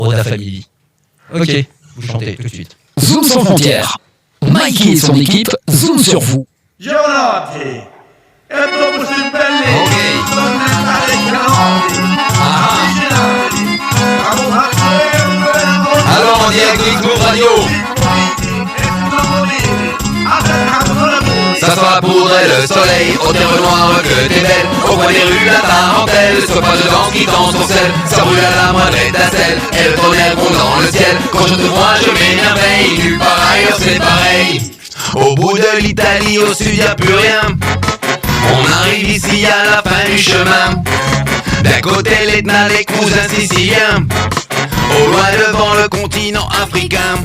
Oda Family. Ok, vous chantez tout de suite. Zoom sans frontières. Mikey et son équipe zoom sur vous. Giovanotti, è proprio simpelli, Ok. Alors en direct de X-Move Radio. Ça sent la poudre et le soleil, au terre noir que t'es belle. Au coin des rues, la tarentelle, ce pas de danse qui t'ensorcelle. Ça brûle à la moindre étincelle, et le tonnerre gronde dans le ciel. Quand je te vois, je m'émerveille, nulle part ailleurs c'est pareil. Au bout de l'Italie, au sud y'a plus rien. On arrive ici à la fin du chemin. D'un côté l'Etna, les cousins siciliens. Au loin devant le continent africain.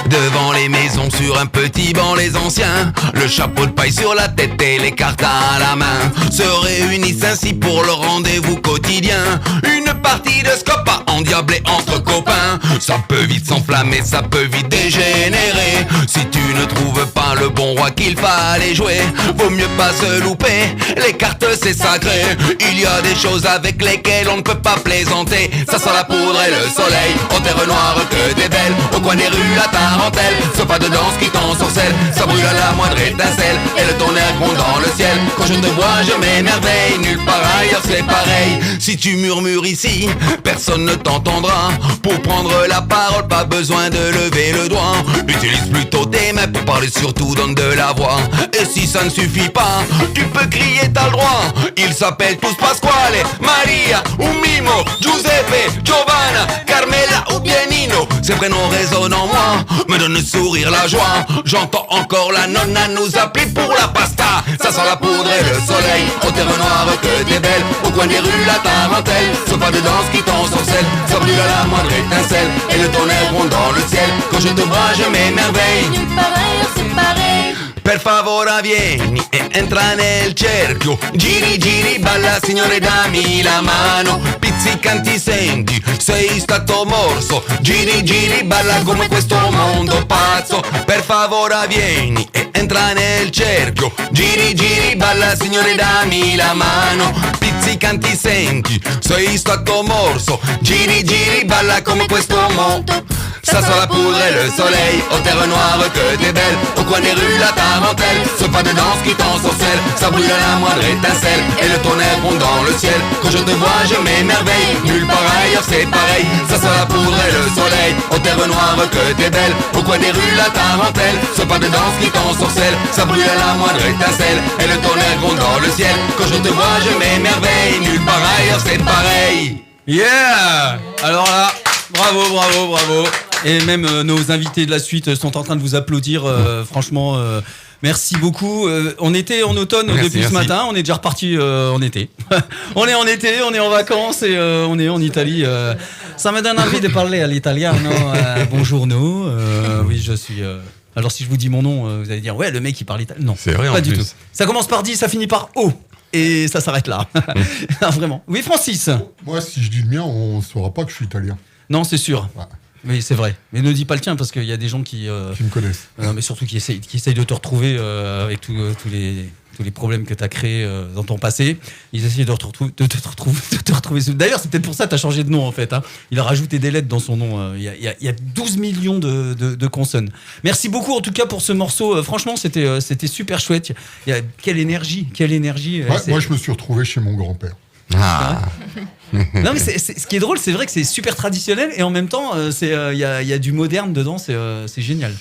Devant les maisons sur un petit banc les anciens, le chapeau de paille sur la tête et les cartes à la main, se réunissent ainsi pour le rendez-vous quotidien. Une partie de scopa endiablée entre copains. Ça peut vite s'enflammer, ça peut vite dégénérer. Si tu ne trouves pas le bon roi qu'il fallait jouer, vaut mieux pas se louper, les cartes c'est sacré. Il y a des choses avec lesquelles on ne peut pas plaisanter. Ça sent la poudre et le soleil, en terre noire que des belles. Au coin des rues la tarentelle, ce pas de danse qui t'ensorcelle. Ça brûle à la moindre étincelle, et le tonnerre gronde dans le ciel. Quand je te vois je m'émerveille, nulle part ailleurs c'est pareil. Si tu murmures ici, personne ne t'entendra. Pour prendre la parole, pas besoin de lever le doigt. Utilise plutôt tes mains pour parler, surtout donne de la voix. Et si ça ne suffit pas, tu peux crier, t'as le droit. Ils s'appellent tous Pasquale, Maria ou Mimo, Giuseppe, Giovanna, Carmela ou Bienino. Ces prénoms résonnent en moi, me donnent le sourire, la joie. J'entends encore la nonna nous appeler pour la pasta. Ça sent la poudre et le soleil, au terre noire que t'es belle. Au coin des rues la tarentelle, ce pas de danse qui t'ensorcelle. Ça brûle à la moindre étincelle, et le tonnerre gronde dans le ciel. Quand je te vois je m'émerveille, Nulle part ailleurs c'est pareil. per favore vieni e entra nel cerchio. Giri giri balla signore dammi la mano. Pizzicanti senti, sei stato morso. Giri giri balla come questo mondo pazzo. Per favore vieni e entra nel cerchio. Giri giri balla signore dammi la mano. Pizzicanti senti, sei stato morso. Giri giri balla come questo mondo. Ça sent la poudre et le soleil, au terre noire que t'es belle. Au coin des rues la tarentelle, ce pas de danse qui t'ensorcelle. Ça brûle à la moindre étincelle, et le tonnerre gronde dans le ciel. Quand je te vois je m'émerveille, nulle part ailleurs c'est pareil. Ça sent la poudre et le soleil, au terre noire que t'es belle. Au coin des rues la tarentelle, ce pas de danse qui t'ensorcelle. Ça brûle à la moindre étincelle, et le tonnerre gronde dans le ciel. Quand je te vois je m'émerveille, nulle part ailleurs c'est pareil. Yeah! Alors là, bravo, bravo, bravo. Et même nos invités de la suite sont en train de vous applaudir. Franchement, merci beaucoup. On était en automne depuis ce matin. On est déjà reparti en été. On est en été, on est en vacances et on est en Italie. Ça me donne envie de parler à l'italiano. Buongiorno. Oui, je suis... Alors si je vous dis mon nom, vous allez dire ouais, le mec il parle italien. Non, c'est vrai, pas en du plus. tout. Ça commence par D, ça finit par O. Et ça s'arrête là. Non, vraiment. Oui, Francis. Moi, si je dis le mien, on ne saura pas que je suis italien. Non, c'est sûr. Ouais. Oui, c'est vrai. Mais ne dis pas le tien parce qu'il y a des gens qui me connaissent. Non, mais surtout qui essayent de te retrouver avec tous les problèmes que tu as créés dans ton passé. Ils essayent de te retrouver. D'ailleurs, c'est peut-être pour ça que tu as changé de nom en fait. Hein. Il a rajouté des lettres dans son nom. Il y a 12 millions de consonnes. Merci beaucoup en tout cas pour ce morceau. Franchement, c'était super chouette. Quelle énergie. Ouais, moi, je me suis retrouvé chez mon grand-père. Ah. Non mais ce qui est drôle, c'est vrai que c'est super traditionnel et en même temps, il y a du moderne dedans. C'est génial.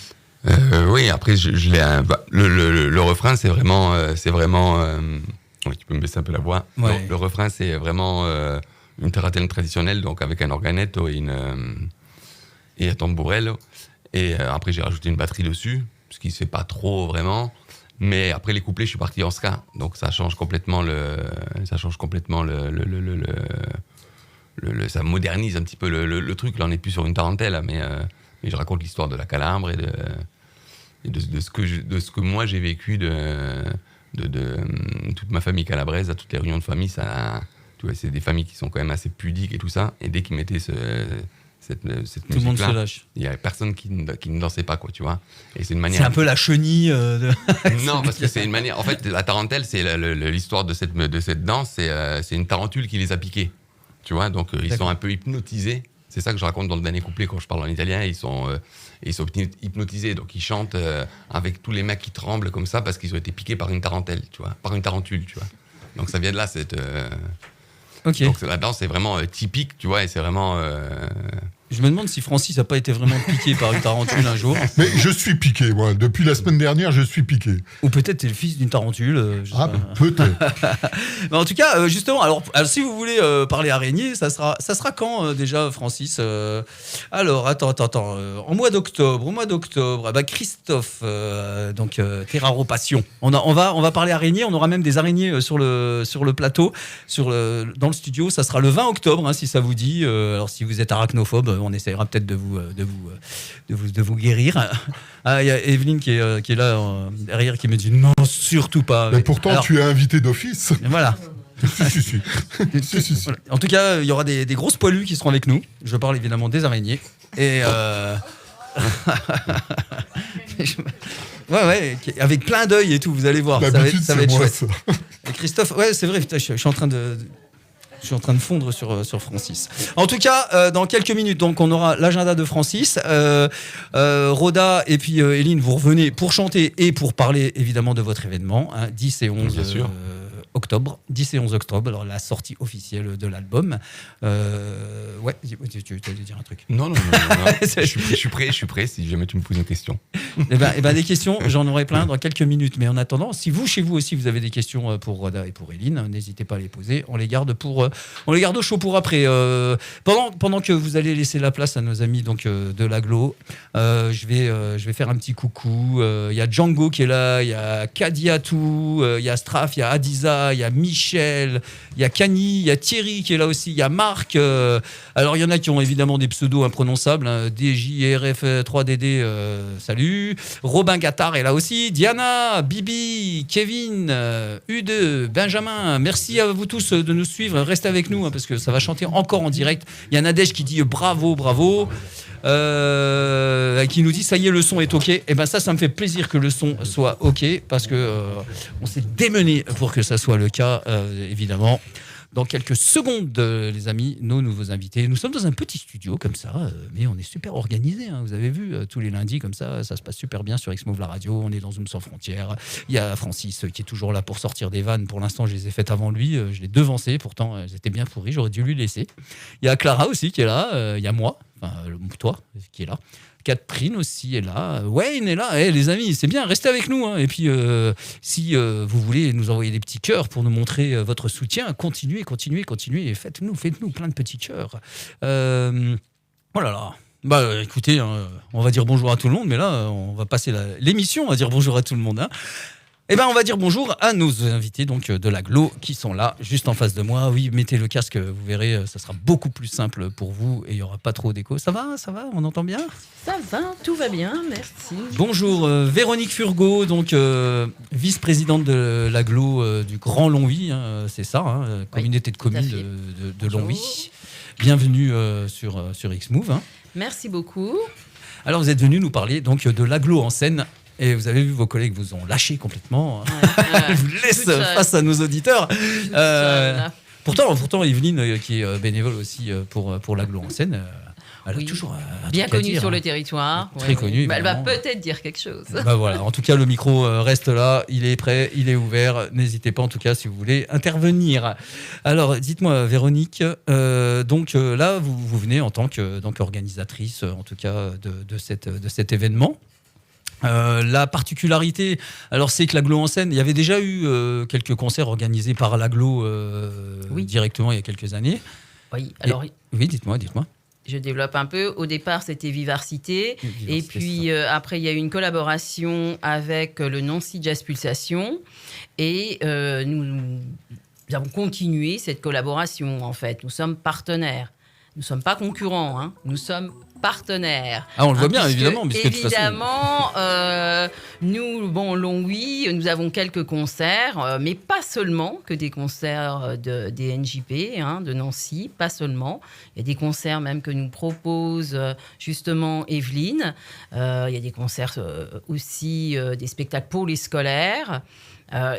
Oui, après, je l'ai. Le refrain, c'est vraiment. Oui, tu peux me baisser un peu la voix. Ouais. Donc, le refrain, c'est vraiment une taratelle traditionnelle, donc avec un organetto et un tambourello. Et après, j'ai rajouté une batterie dessus, ce qui se fait pas trop vraiment. Mais après les couplets, je suis parti en ska, donc ça change complètement ça modernise un petit peu le truc. Là, on n'est plus sur une tarentelle, mais je raconte l'histoire de la Calambre et de ce que moi j'ai vécu de toute ma famille calabraise, à toutes les réunions de famille. Ça, tu vois, c'est des familles qui sont quand même assez pudiques et tout ça. Et dès qu'ils mettaient cette musique-là, tout le monde se lâche. Il y a personne qui ne dansait pas, quoi, tu vois. Et c'est une manière. C'est un peu la chenille. Non, parce que c'est une manière. En fait, la tarentelle, c'est l'histoire de cette danse. C'est une tarentule qui les a piqués, tu vois. Donc ils sont un peu hypnotisés C'est ça que je raconte dans le dernier couplet quand je parle en italien. Ils sont hypnotisés, donc ils chantent avec tous les mecs qui tremblent comme ça parce qu'ils ont été piqués par une tarentule, tu vois. Donc ça vient de là, Ok. Donc la danse est vraiment typique, tu vois, et c'est vraiment. Je me demande si Francis n'a pas été vraiment piqué par une tarentule un jour. Mais je suis piqué, moi. Depuis la semaine dernière, je suis piqué. Ou peut-être t'es le fils d'une tarentule. Je sais pas. Peut-être. Mais en tout cas, justement, alors si vous voulez parler araignée, ça sera quand déjà, Francis Alors, attends. Au mois d'octobre, Christophe, donc Terraro Passion. On va parler araignée. On aura même des araignées sur le plateau, dans le studio. Ça sera le 20 octobre, si ça vous dit. Alors, si vous êtes arachnophobe, on essaiera peut-être de vous guérir. Ah, il y a Evelyne qui est là derrière qui me dit non, surtout pas. Mais pourtant, alors, tu es invité d'office. Voilà. Si. Voilà. En tout cas, il y aura des grosses poilues qui seront avec nous. Je parle évidemment des araignées. Et ouais, avec plein d'œil et tout, vous allez voir. Ça va être chouette. Et Christophe, ouais, c'est vrai, putain, je suis en train de fondre sur Francis. En tout cas, dans quelques minutes, donc, on aura l'agenda de Francis. Roda et puis Eline, vous revenez pour chanter et pour parler évidemment de votre événement, 10 et 11 octobre. 10 et 11 octobre, alors la sortie officielle de l'album. Ouais, tu allais dire un truc. Non. je suis prêt si jamais tu me poses une question. Eh ben, des questions, j'en aurai plein dans quelques minutes. Mais en attendant, si chez vous aussi, vous avez des questions pour Roda et pour Eline, n'hésitez pas à les poser. On les garde au chaud pour après. Pendant que vous allez laisser la place à nos amis donc de l'Aglo, je vais faire un petit coucou. Il y a Django qui est là, il y a Kadiatou, il y a Straf, il y a Adiza, il y a Michel, il y a Kani, il y a Thierry qui est là aussi, il y a Marc. Alors il y en a qui ont évidemment des pseudos imprononçables, DJRF 3DD, salut. Robin Gattard est là aussi, Diana, Bibi, Kevin, U2, Benjamin. Merci à vous tous de nous suivre. Restez avec nous parce que ça va chanter encore en direct. Il y a Nadège qui dit bravo. Qui nous dit ça y est, le son est ok. Et ben ça me fait plaisir que le son soit ok parce que on s'est démené pour que ça soit le cas, évidemment. Dans quelques secondes, les amis, nos nouveaux invités. Nous sommes dans un petit studio comme ça, mais on est super organisé. Vous avez vu, tous les lundis comme ça se passe super bien sur X-Move la radio. On est dans Zoom sans frontières. Il y a Francis qui est toujours là pour sortir des vannes. Pour l'instant, je les ai faites avant lui. Je l'ai devancé. Pourtant, elles étaient bien pourries. J'aurais dû lui laisser. Il y a Clara aussi qui est là. Il y a moi, enfin toi qui est là. Catherine aussi est là, Wayne est là. Les amis, c'est bien, restez avec nous. Et puis, si vous voulez nous envoyer des petits cœurs pour nous montrer votre soutien, continuez. Et faites-nous plein de petits cœurs. Oh là là. Écoutez, on va dire bonjour à tout le monde, mais là, on va passer l'émission, on va dire bonjour à tout le monde. Eh ben, on va dire bonjour à nos invités donc de l'Aglo qui sont là, juste en face de moi. Oui, mettez le casque, vous verrez, ça sera beaucoup plus simple pour vous et il n'y aura pas trop d'écho. Ça va, on entend bien ? Ça va, tout va bien, merci. Bonjour, Véronique Furgot, donc vice-présidente de l'Aglo du Grand Longwy, c'est ça, communauté de communes de Longwy. Bienvenue sur X-Move. Merci beaucoup. Alors, vous êtes venu nous parler donc de l'Aglo en scène. Et vous avez vu, vos collègues vous ont lâché complètement. Ils vous laissent face à nos auditeurs. Pourtant, Evelyne, qui est bénévole aussi pour l'Aglo en scène, elle a toujours bien connue sur le territoire. Très connue. Elle va peut-être dire quelque chose. Voilà. En tout cas, le micro reste là. Il est prêt, il est ouvert. N'hésitez pas, en tout cas, si vous voulez intervenir. Alors, dites-moi, Véronique, donc là, vous venez en tant qu'organisatrice, en tout cas, de cet événement. La particularité, alors c'est que l'Aglo en scène, il y avait déjà eu quelques concerts organisés par l'Aglo directement il y a quelques années. Oui, alors... Oui, dites-moi. Je développe un peu. Au départ, c'était Vivarcité. Et puis, après, il y a eu une collaboration avec le Nancy Jazz Pulsation. Et nous avons continué cette collaboration, en fait. Nous sommes partenaires. Nous ne sommes pas concurrents, nous sommes partenaires. On le voit bien, évidemment. Évidemment, nous, Longwy, nous avons quelques concerts, mais pas seulement que des concerts des NJP, de Nancy, pas seulement. Il y a des concerts même que nous propose justement Evelyne. Il y a des concerts aussi, des spectacles pour les scolaires.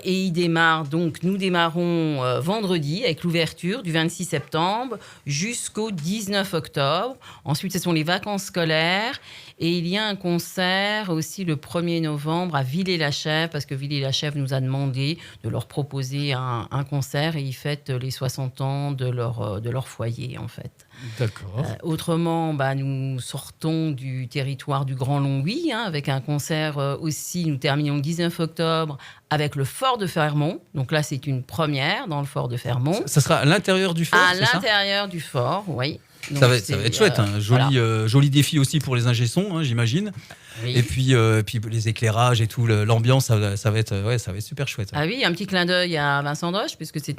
Et il démarre, donc nous démarrons vendredi avec l'ouverture du 26 septembre jusqu'au 19 octobre. Ensuite, ce sont les vacances scolaires. Et il y a un concert aussi le 1er novembre à Villers-la-Chèvre, parce que Villers-la-Chèvre nous a demandé de leur proposer un concert et ils fêtent les 60 ans de leur foyer, en fait. D'accord. Autrement, nous sortons du territoire du Grand Longwy, avec un concert aussi. Nous terminons le 19 octobre avec le Fort de Fermont. Donc là, c'est une première dans le Fort de Fermont. Ça sera à l'intérieur du fort, À c'est ça ? l'intérieur du fort, oui. Donc Ça va être chouette, joli défi aussi pour les ingé-sons, j'imagine. Oui. Et puis les éclairages et tout, l'ambiance, ça va être super chouette. Ah oui, un petit clin d'œil à Vincent Doche, puisque c'est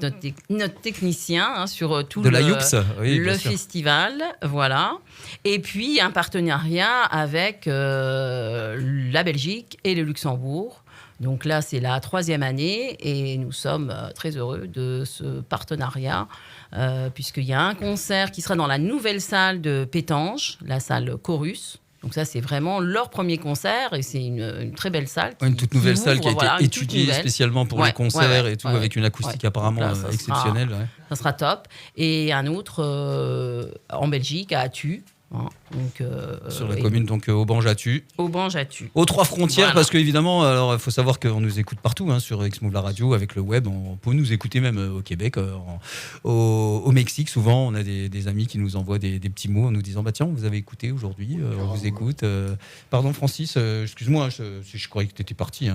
notre technicien sur tout De la Youps, oui, le bien sûr. festival. Voilà. Et puis un partenariat avec la Belgique et le Luxembourg. Donc là, c'est la 3e année et nous sommes très heureux de ce partenariat puisqu'il y a un concert qui sera dans la nouvelle salle de Pétange, la salle Chorus. Donc ça, c'est vraiment leur premier concert et c'est une très belle salle. Une toute nouvelle salle qui a voilà, été étudiée spécialement pour les concerts et tout, avec une acoustique apparemment Donc là, exceptionnelle. Ça sera top. Et un autre en Belgique, à Attu. Donc, sur la commune, donc Aubange-Attu. Aubange-Attu. Aux 3 frontières, Voilà. parce qu'évidemment, alors il faut savoir qu'on nous écoute partout, sur Xmove la radio, avec le web. On peut nous écouter même au Québec, au Mexique. Souvent, on a des amis qui nous envoient des petits mots en nous disant tiens, vous avez écouté aujourd'hui, on vous écoute. Pardon, Francis, excuse-moi, je croyais que tu étais parti.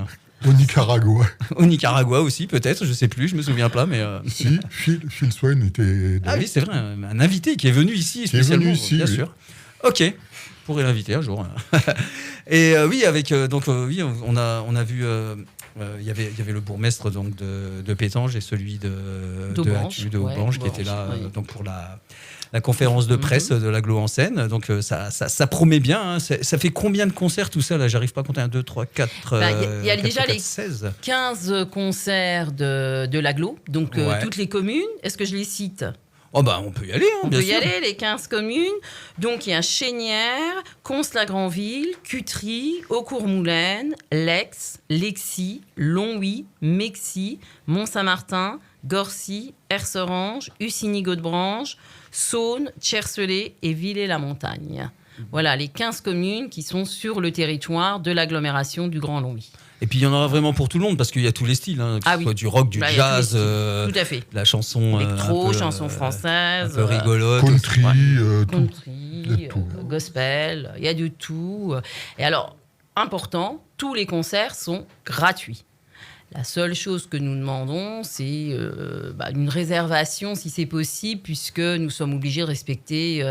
Au Nicaragua. Au Nicaragua aussi, peut-être, je sais plus, je me souviens pas, mais. Si, Phil Swain était. Ah oui, c'est vrai, un invité qui est venu ici spécialement, bien sûr. Ok, on pourrait l'inviter un jour. Et oui, avec on a vu. Il y avait le bourgmestre donc de Pétange et celui d'Aubange, de Aubange qui était là oui. donc pour la conférence de presse de l'Aglo en scène. Donc ça promet bien. Ça fait combien de concerts tout ça là ? J'arrive pas à compter. 1, 2, 3, 4. Il y a déjà les 16. 15 concerts de l'Aglo, donc toutes les communes. Est-ce que je les cite ? Oh on peut y aller, On bien peut sûr. y aller, les 15 communes. Donc, il y a Chénières, Cons-la-Grandville, Cutry, Aucourt-Moulaine, Lex, Lexy, Longwy, Mexy, Mont-Saint-Martin, Gorcy, Herserange, Ussigny-Godebranche, Saône, Tchercelé et Villers-la-Montagne. Voilà, les 15 communes qui sont sur le territoire de l'agglomération du Grand Longwy. Et puis il y en aura vraiment pour tout le monde parce qu'il y a tous les styles, que ce soit du rock, du jazz, tout à fait. la chanson électro, chanson française, un peu rigolote, country, country, gospel, il y a du tout. Et alors, important, tous les concerts sont gratuits. La seule chose que nous demandons, c'est une réservation, si c'est possible, puisque nous sommes obligés de respecter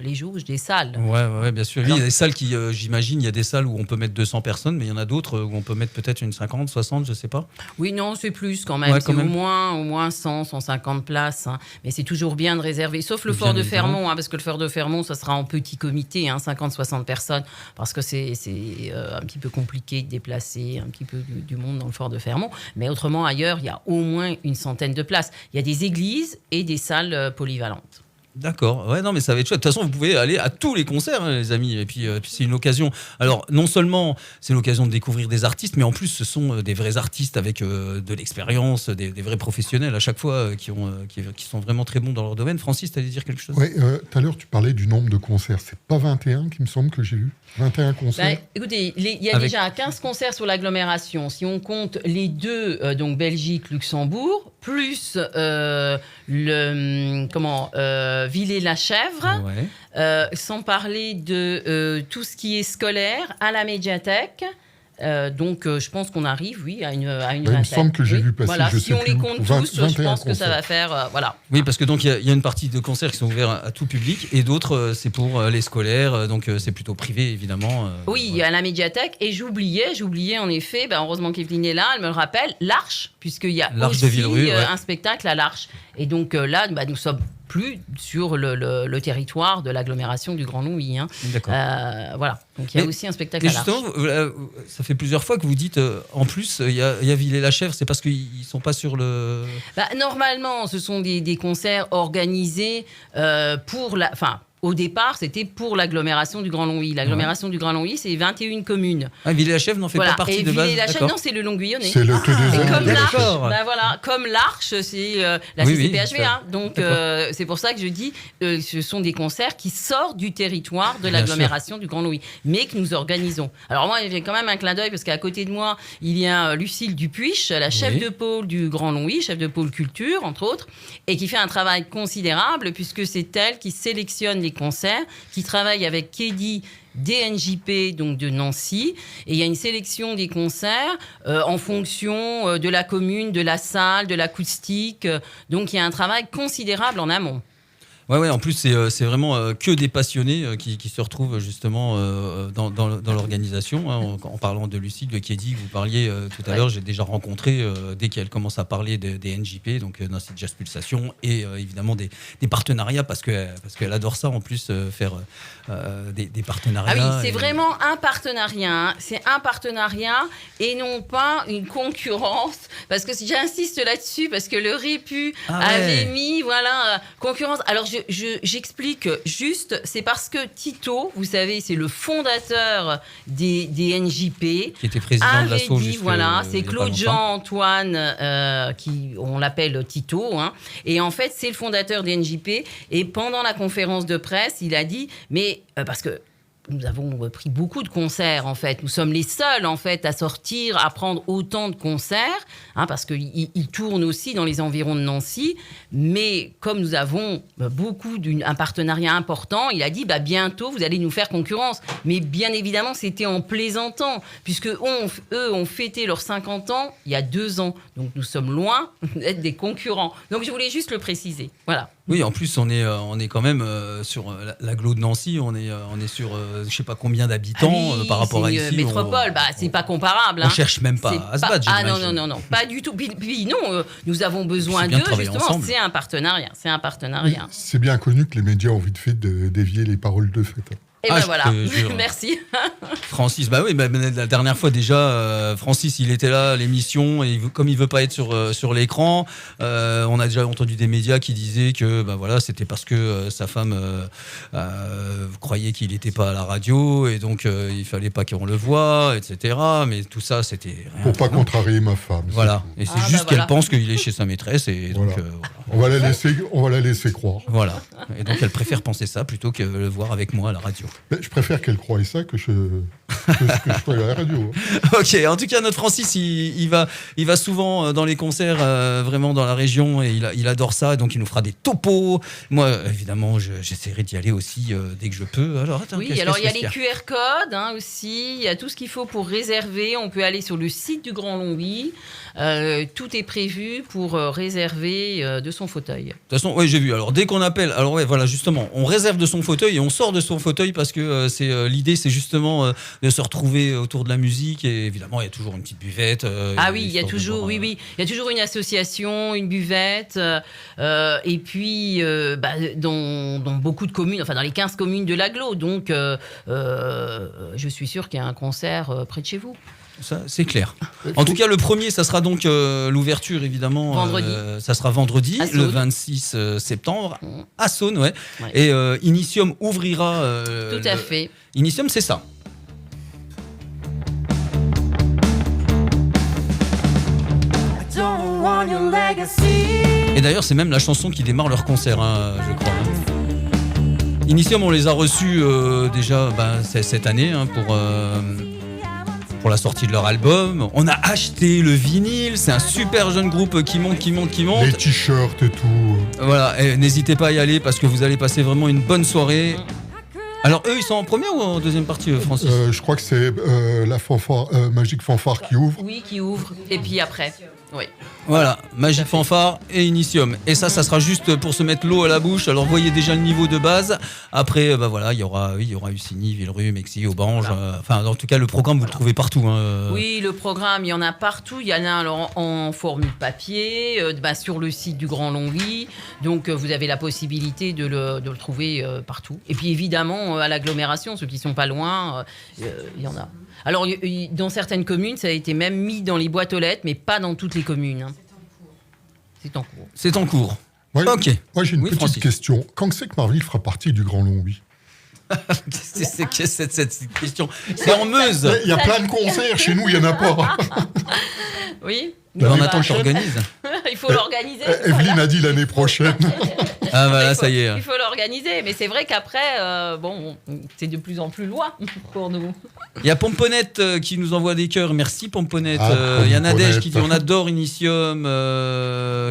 les jauges des salles. Ouais, bien sûr. Il y a des salles qui, j'imagine, il y a des salles où on peut mettre 200 personnes, mais il y en a d'autres où on peut mettre peut-être une 50, 60, je sais pas. Oui, non, c'est plus quand même. Ouais, c'est au moins 100, 150 places. Mais c'est toujours bien de réserver, sauf le Fort de Fermont, parce que le Fort de Fermont, ça sera en petit comité, 50, 60 personnes, parce que c'est un petit peu compliqué de déplacer un petit peu du monde dans le Fort de Fermont. Mais autrement, ailleurs, il y a au moins une centaine de places. Il y a des églises et des salles polyvalentes. D'accord. Ouais, non, mais ça va être chouette. De toute façon, vous pouvez aller à tous les concerts, les amis. Et puis c'est une occasion. Alors, non seulement c'est l'occasion de découvrir des artistes, mais en plus, ce sont des vrais artistes avec de l'expérience, des vrais professionnels à chaque fois qui sont vraiment très bons dans leur domaine. Francis, tu allais dire quelque chose ? Oui, tout à l'heure, tu parlais du nombre de concerts. C'est pas 21 qui me semble que j'ai vu. 21 concerts. Écoutez, il y a déjà 15 concerts sur l'agglomération. Si on compte les deux, donc Belgique, Luxembourg, plus Villers-la-Chèvre, sans parler de tout ce qui est scolaire à la médiathèque. Donc, je pense qu'on arrive, à une vingtaine. Il me semble que j'ai vu passer, voilà, je si sais on les plus, compte 20, tous, je pense que ça va faire... voilà. Oui, parce que donc il y a une partie de concerts qui sont ouverts à tout public et d'autres, c'est pour les scolaires, donc c'est plutôt privé, évidemment. Oui, à la médiathèque. Et j'oubliais en effet, heureusement qu'Evelyne est là, elle me le rappelle, l'Arche, puisqu'il y a L'Arche aussi de Villerue, un spectacle à l'Arche. Et donc là, nous sommes plus sur le territoire de l'agglomération du Grand Longwy. D'accord. Voilà. Donc il y a aussi un spectacle à l'Arche. Justement, ça fait plusieurs fois que vous dites, en plus, il y a Villers-la-Chèvre, c'est parce qu'ils ne sont pas sur le... Normalement, ce sont des concerts organisés pour au départ, c'était pour l'agglomération du Grand Longwy. L'agglomération du Grand Longwy, c'est 21 communes. Ah, Villers-la-Chèvre n'en fait pas partie et de base. Villers-la-Chèvre, non, c'est le Long-Guyonnais. C'est le T2N. Comme l'Arche, D'accord. comme l'Arche, c'est la Oui, CCPHVA. Donc, c'est pour ça que je dis, ce sont des concerts qui sortent du territoire de Bien l'agglomération du Grand Longwy, mais que nous organisons. Alors moi, j'ai quand même un clin d'œil, parce qu'à côté de moi, il y a Lucille Dupuich, la chef de pôle du Grand Longwy, chef de pôle culture, entre autres, et qui fait un travail considérable, puisque c'est elle qui sélectionne les concerts, qui travaille avec Kedi DNJP, donc de Nancy, et il y a une sélection des concerts en fonction de la commune, de la salle, de l'acoustique, donc il y a un travail considérable en amont. Ouais, en plus, c'est vraiment que des passionnés qui se retrouvent justement dans l'organisation. Hein. En parlant de Lucille, de Kedi, vous parliez tout à l'heure, j'ai déjà rencontré, dès qu'elle commence à parler des NJP, donc Nancy Jazz Pulsation, et évidemment des partenariats, parce qu'elle adore ça en plus, faire des partenariats. Ah oui, c'est vraiment un partenariat. Hein. C'est un partenariat et non pas une concurrence, parce que j'insiste là-dessus, parce que le Répu avait mis, concurrence. Alors, j'explique juste, c'est parce que Tito, vous savez, c'est le fondateur des NJP. Qui était président de l'asso. C'est Claude Jean-Antoine, on l'appelle Tito. Hein. Et en fait, c'est le fondateur des NJP. Et pendant la conférence de presse, il a dit, mais parce que nous avons pris beaucoup de concerts, en fait. Nous sommes les seuls, en fait, à sortir, à prendre autant de concerts, hein, parce qu'ils tournent aussi dans les environs de Nancy. Mais comme nous avons un partenariat important, il a dit, bientôt, vous allez nous faire concurrence. Mais bien évidemment, c'était en plaisantant, puisque eux ont fêté leurs 50 ans il y a 2 ans. Donc, nous sommes loin d'être des concurrents. Donc, je voulais juste le préciser. Voilà. Oui, en plus, on est quand même sur l'agglo de Nancy, on est sur je ne sais pas combien d'habitants par rapport à ici. C'est une métropole, c'est pas comparable. On cherche même pas à se battre, j'imagine. Non, pas du tout. Puis non, nous avons besoin d'eux, justement. Ensemble. C'est un partenariat. Oui, c'est bien connu que les médias ont vite fait de dévier les paroles de fête. Et voilà, merci. Francis, la dernière fois déjà, Francis, il était là à l'émission, et comme il veut pas être sur l'écran, on a déjà entendu des médias qui disaient que c'était parce que sa femme croyait qu'il n'était pas à la radio, et donc il fallait pas qu'on le voie, etc. Mais tout ça, c'était rien. Pour pas contrarier ma femme. Voilà, et c'est juste qu'elle pense qu'il est chez sa maîtresse, et donc on va la laisser croire. Voilà, et donc elle préfère penser ça plutôt que le voir avec moi à la radio. Mais je préfère qu'elle croie ça que je sois à la radio. Ok, en tout cas, notre Francis, il va souvent dans les concerts, vraiment dans la région, et il adore ça, donc il nous fera des topos. Moi, évidemment, j'essaierai d'y aller aussi dès que je peux. Alors, il y a les QR codes aussi, il y a tout ce qu'il faut pour réserver. On peut aller sur le site du Grand Longwy. Tout est prévu pour réserver de son fauteuil. De toute façon, oui, j'ai vu. Alors, dès qu'on appelle, justement, on réserve de son fauteuil et on sort de son fauteuil, parce que l'idée, c'est justement de se retrouver autour de la musique, et évidemment, il y a toujours une petite buvette. Il y a toujours, il y a toujours une association, une buvette, et puis dans beaucoup de communes, enfin dans les 15 communes de l'agglo, donc je suis sûre qu'il y a un concert près de chez vous. Ça, c'est clair. En tout cas, le premier, ça sera donc l'ouverture, évidemment. Vendredi. Ça sera vendredi, le 26 septembre, à Saône, ouais. Et Initium ouvrira. Tout à fait. Initium, c'est ça. Et d'ailleurs, c'est même la chanson qui démarre leur concert, hein, je crois. Initium, on les a reçus déjà cette année, hein, pour la sortie de leur album. On a acheté le vinyle, c'est un super jeune groupe qui monte. Les t-shirts et tout. Voilà, et n'hésitez pas à y aller, parce que vous allez passer vraiment une bonne soirée. Alors eux, ils sont en première ou en deuxième partie, Francis ? Je crois que c'est la fanfare, Magique Fanfare qui ouvre. Oui, qui ouvre, et puis après, oui. Voilà, Magique Fanfare et Initium. Et ça sera juste pour se mettre l'eau à la bouche. Alors voyez déjà le niveau de base. Après, il y aura Usigny, Villerupt, Mexi, Aubange. En tout cas, le programme, vous le trouvez partout. Hein. Oui, le programme, il y en a partout. Il y en a alors en formule papier, sur le site du Grand Longwy. Donc, vous avez la possibilité de le trouver partout. Et puis, évidemment, à l'agglomération, ceux qui ne sont pas loin, il y en a. Alors, dans certaines communes, ça a été même mis dans les boîtes aux lettres, mais pas dans toutes les communes. Hein. C'est en cours. C'est en cours. Ouais, Ok. Moi, j'ai une Oui, petite Francis. question. Quand c'est que Marville fera partie du Grand Long, oui? C'est que cette question. C'est en Meuse. Il y a plein de concerts, chez nous, il n'y en a pas. Oui. On attend que tu organises. Il faut l'organiser. Evelyne a dit l'année prochaine. Ah voilà, ça y est. Il faut l'organiser, mais c'est vrai qu'après, c'est de plus en plus loin pour nous. Il y a Pomponette qui nous envoie des cœurs. Merci Pomponette. Ah, Il y a Nadège Pomponette. qui dit on adore Initium.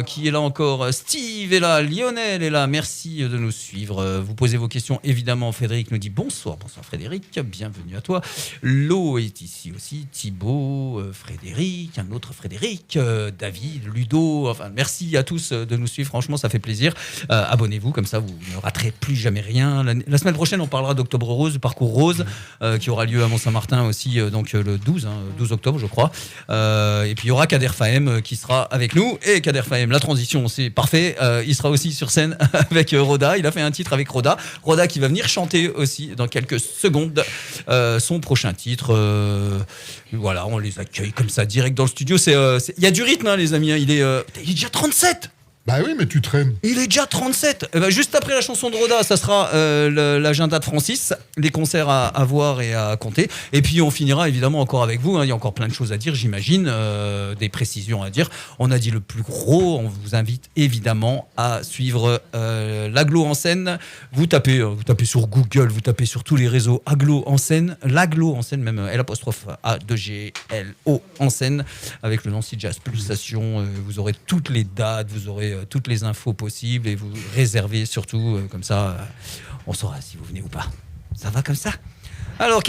Qui est là encore? Steve est là. Lionel est là. Merci de nous suivre. Vous posez vos questions évidemment. Frédéric nous dit bonsoir. Bonsoir Frédéric. Bienvenue à toi. Lo est ici aussi. Thibaut, Frédéric, un autre Frédéric, David, Ludo. Enfin, merci à tous de nous suivre. Franchement, ça fait plaisir. Abonnez-vous, comme ça vous ne raterez plus jamais rien. La semaine prochaine, on parlera d'Octobre Rose, Parcours Rose, qui aura lieu à Mont-Saint-Martin aussi, donc le 12 octobre, je crois. Et puis il y aura Kader Fahem qui sera avec nous. Et Kader Fahem, la transition, c'est parfait. Il sera aussi sur scène avec Roda. Il a fait un titre avec Roda. Roda qui va venir chanter aussi dans quelques secondes son prochain titre. Voilà, on les accueille comme ça, direct dans le studio. Il y a du rythme, hein, les amis. Il est déjà 37. Bah oui, mais tu traînes. Il est déjà 37. Juste après la chanson de Roda, ça sera l'agenda de Francis, les concerts à voir et à compter. Et puis on finira évidemment encore avec vous. Il y a encore plein de choses à dire, j'imagine, des précisions à dire. On a dit le plus gros. On vous invite évidemment à suivre l'Aglo en scène. Vous tapez sur Google, vous tapez sur tous les réseaux Aglo en scène, l'Aglo en scène, même L'A2GLO en scène, avec le Nancy Jazz Pulsation. Vous aurez toutes les dates, vous aurez toutes les infos possibles et vous réservez surtout comme ça on saura si vous venez ou pas. Ça va comme ça? Alors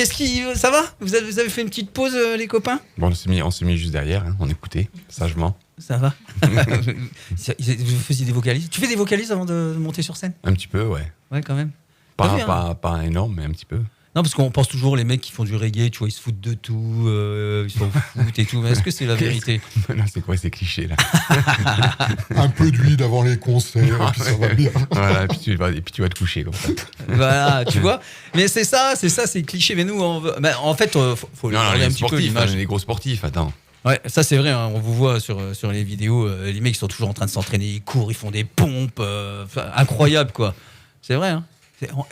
ça va? Vous avez fait une petite pause les copains? Bon, on s'est mis juste derrière, hein, on écoutait sagement. Ça va? Vous faisiez des vocalises? Tu fais des vocalises avant de monter sur scène? Un petit peu, ouais. Ouais, quand même. T'as vu, hein? Pas énorme, mais un petit peu. Non, parce qu'on pense toujours les mecs qui font du reggae, tu vois, ils se foutent de tout, ils s'en foutent et tout. Mais est-ce que c'est la vérité? Non, c'est quoi ces clichés là? Un peu d'huile avant les concerts, et puis ça va bien. Voilà, et puis tu vas te coucher comme ça. Voilà, tu vois. Mais c'est ça, c'est cliché. Mais nous, en fait, faut Non, regarder les un petit peu sportifs, l'image. les gros sportifs, attends. Ouais, ça c'est vrai, hein, on vous voit sur les vidéos, les mecs ils sont toujours en train de s'entraîner, ils courent, ils font des pompes, incroyable quoi. C'est vrai, hein.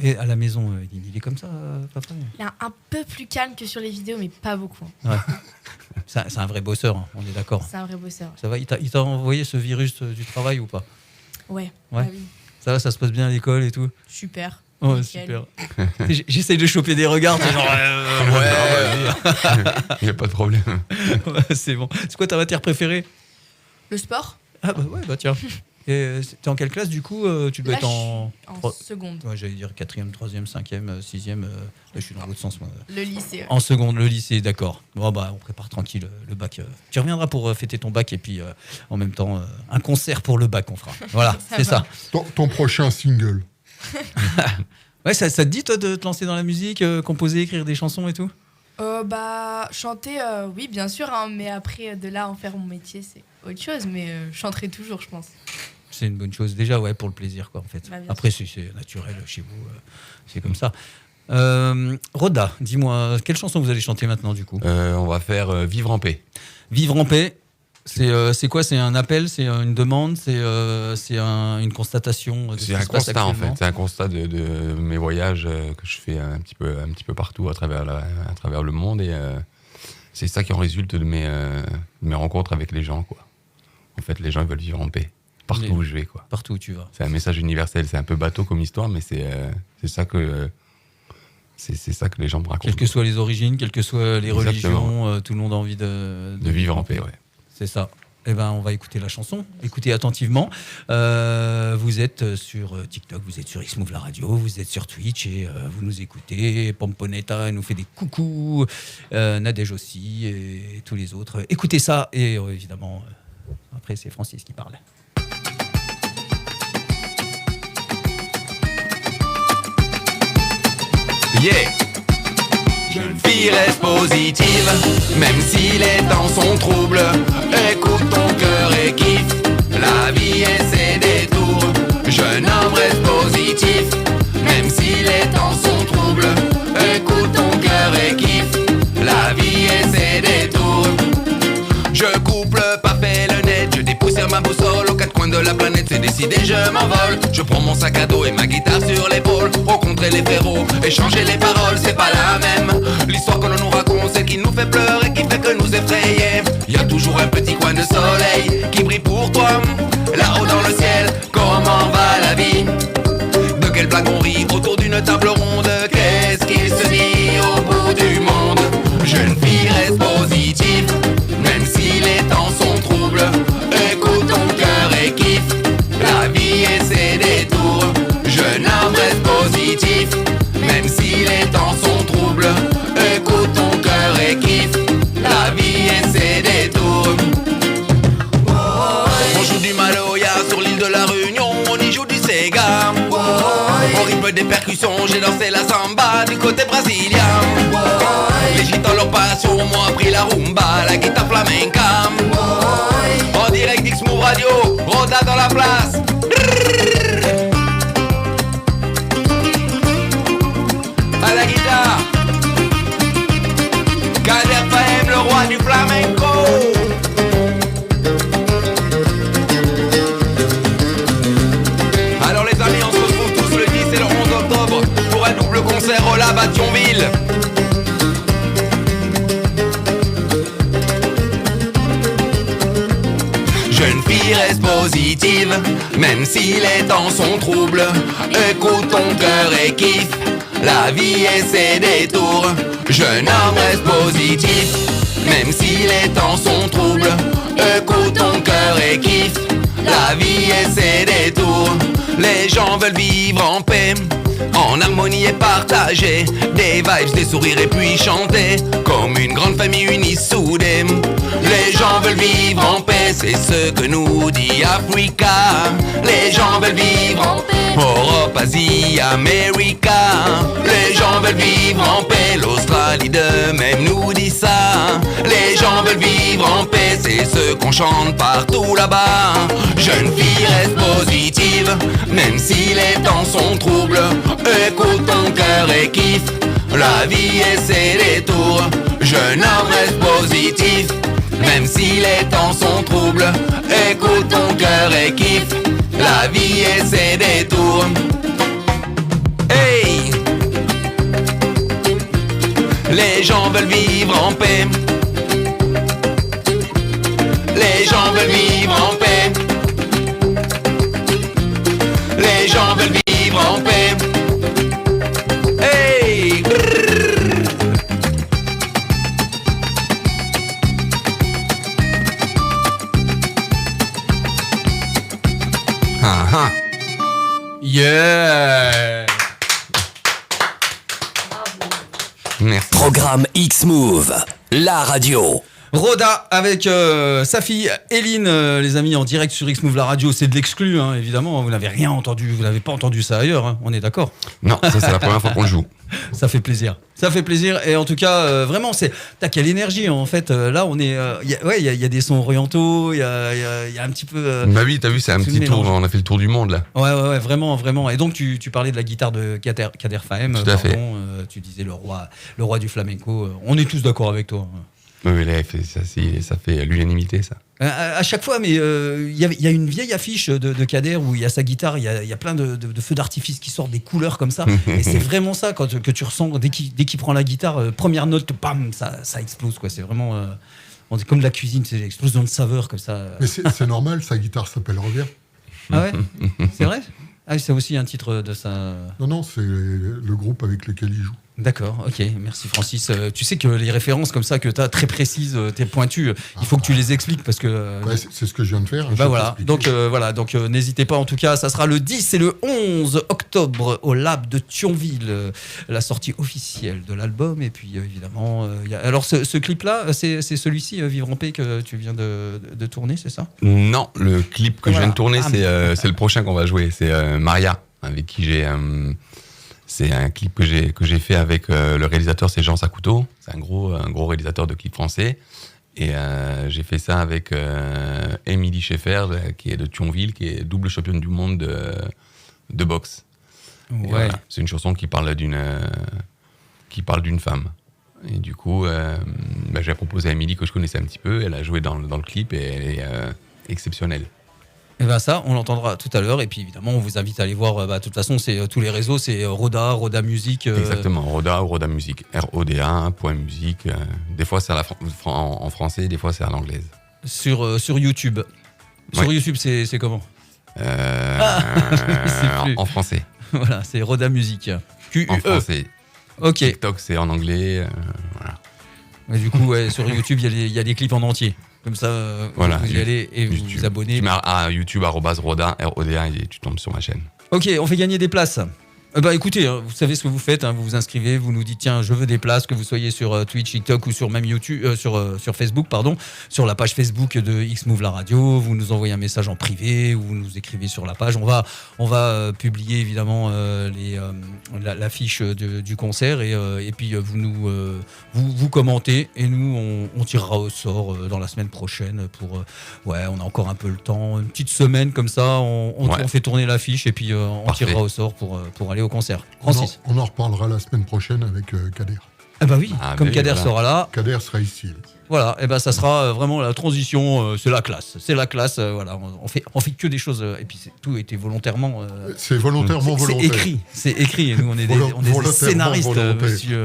Et à la maison, il est comme ça, papa? Il est un peu plus calme que sur les vidéos, mais pas beaucoup. Ouais. C'est un vrai bosseur, hein, on est d'accord. C'est un vrai bosseur. Ça va, il t'a envoyé ce virus du travail ou pas? Ouais. Ouais. Ah oui. Ça va, ça se passe bien à l'école et tout? Super. Oh, Nickel. super. J'essaye de choper des regards, t'es genre, Il n'y a pas de problème. ouais, c'est bon. C'est quoi ta matière préférée? Le sport? Ah bah ouais, bah tiens. Et t'es en quelle classe du coup? Tu dois Là, être en seconde. Ouais, j'allais dire 4e, 3e, 5e, 6e. Là, je suis dans l'autre sens, moi. Le lycée. Ouais. En seconde, le lycée, d'accord. Bon, bah, on prépare tranquille le bac. Tu reviendras pour fêter ton bac et puis en même temps, un concert pour le bac, on fera. Voilà, c'est ça. Ton prochain single. Ouais, ça te dit, toi, de te lancer dans la musique, composer, écrire des chansons et tout? Chanter, oui, bien sûr, hein, mais après, de là, en faire mon métier, c'est autre chose. Mais je chanterai toujours, je pense. C'est une bonne chose. Déjà, ouais, pour le plaisir, quoi, en fait. Bah, après, c'est naturel chez vous. C'est comme ça. Roda, dis-moi, quelle chanson vous allez chanter maintenant, du coup? On va faire Vivre en paix. Vivre en paix. C'est quoi? C'est un appel? C'est une demande? C'est une constatation? C'est un constat en fait. C'est un constat de mes voyages que je fais un petit peu partout à travers le monde et c'est ça qui en résulte de mes rencontres avec les gens, quoi. En fait, les gens veulent vivre en paix partout où je vais, quoi. Partout où tu vas. C'est un message universel. C'est un peu bateau comme histoire, mais c'est ça que les gens me racontent. Quelles que soient les origines, quelles que soient les Exactement. religions, tout le monde a envie de vivre en paix, ouais. C'est ça. Eh ben, on va écouter la chanson. Écoutez attentivement. Vous êtes sur TikTok, vous êtes sur X-Move la radio, vous êtes sur Twitch et vous nous écoutez. Pomponetta, elle nous fait des coucous. Nadège aussi et tous les autres. Écoutez ça et évidemment, après c'est Francis qui parle. Yeah! Jeune fille reste positive, même si les temps sont troubles. Écoute ton cœur et kiffe, la vie et ses détours. Jeune homme reste positif, même si les temps sont troubles. Écoute ton cœur et kiffe, la vie et ses détours. Je coupe le papier, le net, je dépoussière ma boussole aux quatre coins de la la planète c'est décidé, je m'envole. Je prends mon sac à dos et ma guitare sur l'épaule. Rencontrer les frérots, échanger les paroles, c'est pas la même. L'histoire que l'on nous raconte, celle qui nous fait pleurer, qui fait que nous effrayer. Y a toujours un petit coin de soleil qui brille pour toi. Là-haut dans le ciel, comment va la vie? De quelle blague on rit autour d'une table ronde? Qu'est-ce qu'il se dit au bout du monde? Jeune fille reste positive, même si les temps sont troubles. Écoute ton cœur et kiffe la vie et ses détours. Jeune homme reste positif, même si les temps sont troubles. Écoute ton cœur et kiffe la vie et ses détours. On joue du maloya sur l'île de la Réunion, on y joue du Sega. Au rythme des percussions, j'ai dansé la samba du côté brésilien. Les gitans leur passion m'ont appris la rumba, la guitare flamenca. En direct d'X-Move Radio, Roda dans la place. À la guitare, Kader Fahem, le roi du flamenco. Alors les amis, on se retrouve tous le 10 et le 11 octobre pour un double concert au Lab à Thionville. Jeune fille reste positive, même si les temps sont troubles. Écoute ton cœur et kiffe la vie et ses détours. Jeune homme reste positif, même si les temps sont troubles. Écoute ton cœur et kiffe la vie et ses détours. Les gens veulent vivre en paix, en harmonie et partager des vibes, des sourires et puis chanter comme une grande famille unie soudée. Les gens veulent vivre en paix, c'est ce que nous dit Africa. Les gens veulent vivre en paix, Europe, Asie, America. Les gens veulent vivre en paix, l'Australie de même nous dit ça. Les gens veulent vivre en paix, c'est ce qu'on chante partout là-bas. Jeune fille reste positive, même si les temps sont troubles. Écoute ton cœur et kiffe la vie et ses détours. Jeune homme reste positif, même si les temps sont troubles. Écoute ton cœur et kiffe la vie et ses détours. Hey! Les gens veulent vivre en paix. Les gens veulent vivre en paix. Les gens veulent vivre en paix. Hey! Ah ah. Yeah! Merci. Programme X-Move, la radio. Roda avec sa fille Eline, les amis, en direct sur X-Move la radio. C'est de l'exclu, hein, évidemment. Vous n'avez rien entendu, vous n'avez pas entendu ça ailleurs, hein, on est d'accord? Non, ça c'est la première fois qu'on le joue. Ça fait plaisir. Ça fait plaisir. Et en tout cas, vraiment, t'as quelle énergie en fait. Là, on est. Il y a des sons orientaux, il y a un petit peu. Bah oui, t'as vu, c'est un petit tour. On a fait le tour du monde là. Ouais, vraiment, vraiment. Et donc, tu parlais de la guitare de Kader Fahem. Tout à fait. Tu disais le roi du flamenco. On est tous d'accord avec toi. Oui, là, ça fait l'unanimité, ça. À chaque fois, mais il y a une vieille affiche de Kader où il y a sa guitare, il y a plein de feux d'artifice qui sortent, des couleurs comme ça. Et c'est vraiment ça que tu ressens dès qu'il prend la guitare, première note, bam, ça explose, quoi. C'est vraiment on est comme de la cuisine, c'est l'explosion de saveur comme ça. Mais c'est normal, sa guitare s'appelle Revers. Ah ouais? C'est vrai? Ah, c'est aussi un titre de sa... Non, c'est le groupe avec lequel il joue. D'accord, ok, merci Francis. Tu sais que les références comme ça que tu as très précises, t'es pointues, il faut que tu les expliques parce que... Ouais, c'est ce que je viens de faire. Bah voilà, donc n'hésitez pas en tout cas, ça sera le 10 et le 11 octobre au Lab de Thionville, la sortie officielle de l'album. Et puis évidemment, alors ce clip-là, c'est celui-ci, Vivre en paix, que tu viens de tourner, c'est ça? Non, le clip que je viens de tourner, c'est le prochain qu'on va jouer, c'est Maria, avec qui j'ai... C'est un clip que j'ai fait avec le réalisateur, c'est Jean Sacouteau. C'est un gros réalisateur de clips français. Et j'ai fait ça avec Émilie Schaeffer, qui est de Thionville, qui est double championne du monde de boxe. Ouais. Voilà, c'est une chanson qui parle d'une femme. Et du coup, j'ai proposé à Émilie, que je connaissais un petit peu. Elle a joué dans le clip et elle est exceptionnelle. Et ben ça, on l'entendra tout à l'heure. Et puis évidemment, on vous invite à aller voir. De toute façon, c'est tous les réseaux, c'est Roda Musique. Exactement, Roda ou Roda Musique. RODA.musique. Des fois, c'est en français, des fois, c'est à l'anglaise. Sur YouTube. Sur YouTube, c'est comment En français. Voilà, c'est Roda Musique. QUE. En français. Ok. TikTok, c'est en anglais. Voilà. Et du coup, sur YouTube, il y a des clips en entier. Comme ça, voilà, vous y allez et vous vous abonnez. Tu mets à YouTube @Roda, RODA, et tu tombes sur ma chaîne. Ok, on fait gagner des places. Écoutez, vous savez ce que vous faites, vous vous inscrivez, vous nous dites tiens, je veux des places, que vous soyez sur Twitch, TikTok ou sur même YouTube, sur Facebook, sur la page Facebook de X-Move la radio, vous nous envoyez un message en privé ou vous nous écrivez sur la page. On va publier évidemment la fiche du concert et puis vous commentez et nous on tirera au sort dans la semaine prochaine pour on a encore un peu le temps, une petite semaine comme ça, on fait tourner l'affiche et puis on tirera au sort pour aller au concert. Francis. On en reparlera la semaine prochaine avec Kader. Ah bah oui, comme Kader sera là. Kader sera ici. Voilà, et ça sera vraiment la transition, c'est la classe. Voilà, on fait que des choses, et puis tout était volontairement. C'est volontairement volontaire. C'est écrit, et nous on est des scénaristes,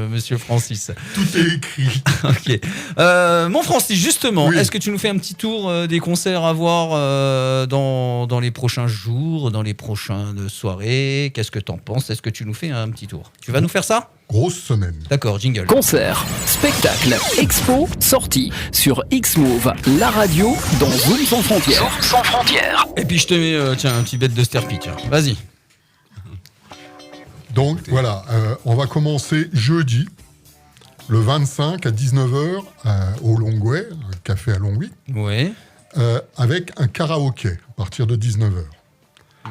monsieur Francis. Tout est écrit. Ok. Mon Francis, justement, est-ce que tu nous fais un petit tour des concerts à voir dans les prochains jours, dans les prochaines soirées? Qu'est-ce que t'en penses? Est-ce que tu nous fais un petit tour? Tu vas nous faire ça? Grosse semaine. D'accord, jingle. Concert, spectacle, expo, sortie sur X-Move, la radio dans Zone sans frontières. Sans frontières. Et puis je te mets un petit bête de Sterpi, tiens. Vas-y. Donc voilà, on va commencer jeudi, le 25 à 19h au Longway, un café à Longwy. Ouais. Avec un karaoké à partir de 19h.